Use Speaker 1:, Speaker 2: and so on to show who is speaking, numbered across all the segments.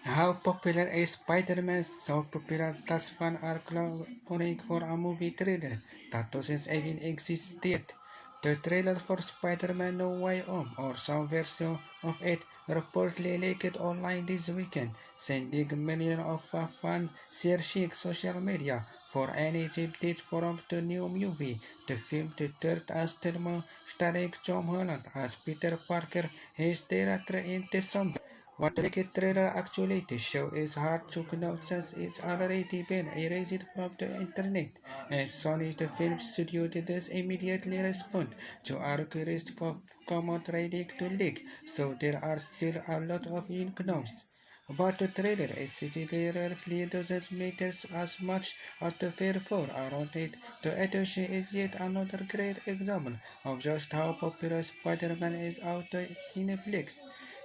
Speaker 1: How popular is Spider-Man? So popular that fans are clamoring for a movie trailer that doesn't even exist yet. The trailer for Spider-Man No Way Home, or some version of it, reportedly leaked online this weekend, sending millions of fans searching social media for any updates from the new movie. The film, the third installment, starring Tom Holland as Peter Parker, is directed in December. What the trailer actually shows is hard to know since it's already been erased from the internet, and Sony, the film studio, did this immediately respond to a request for comment ready to leak, so there are still a lot of unknowns. But the trailer rarely doesn't matter as much as the fair for around it. The attention is yet another great example of just how popular Spider-Man is out the Cineplex.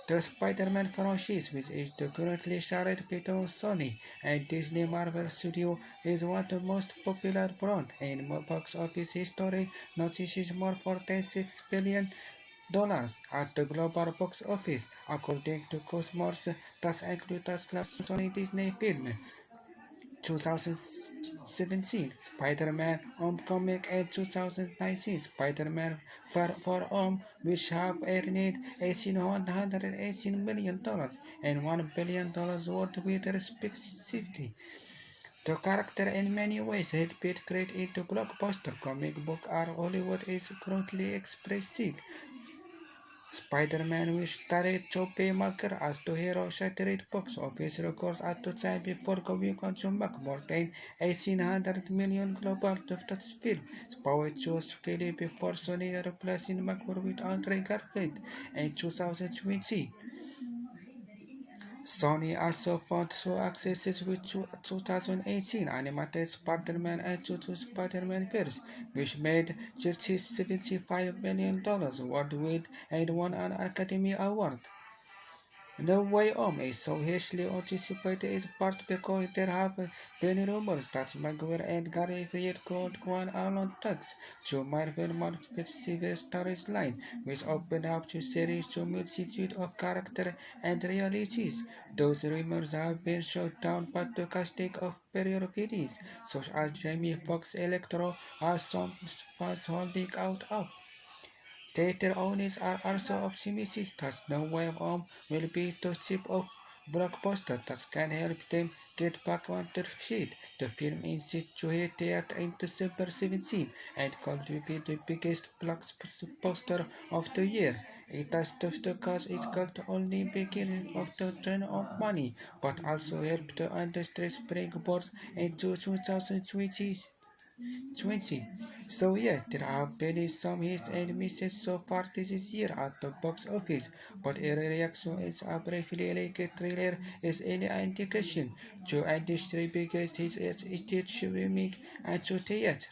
Speaker 1: The Spider-Man franchise, which is currently shared between Sony and Disney Marvel Studios, is one of the most popular brands in box office history, notches more for $10.6 billion at the global box office, according to Cosmos. That includes last Sony Disney film 2017 Spider-Man Homecoming and 2019 Spider-Man Far Home, which have earned $118 million and $1 billion worldwide respectively. The character in many ways had been created into blockbuster comic book art Hollywood is currently expressing. Spider-Man, which starred Tobey Maguire as the hero, shattered box office records at the time before going on to make more than 1,800 million global the film. Power chose Philly before Sony replacing Maguire with Andre Garfield in 2020. Sony also found two accesses with 2018 animated Spider-Man and Two Spider-Man films, which made $75 million worldwide and won an Academy Award. No Way Home is so hugely anticipated in part because there have been rumors that Maguire and Garfield could go on alone talks to Marvel Multiverse storyline, which opened up the series to a multitude of characters and realities. Those rumors have been shot down by the casting of prior villains, such as Jamie Foxx Electro, as some fans holding out hope. Theater owners are also optimistic that No Way Home will be the type of blockbuster that can help them get back on their feet. The film is set to hit theater in December 17 and could be the biggest blockbuster of the year. It has tough because it could only begin of the turn of money, but also help the industry springboard into 2020. So yeah, there have been some hits and misses so far this year at the box office, but a reaction is a briefly leaked trailer is any indication. The industry biggest hit is it streaming and to theater.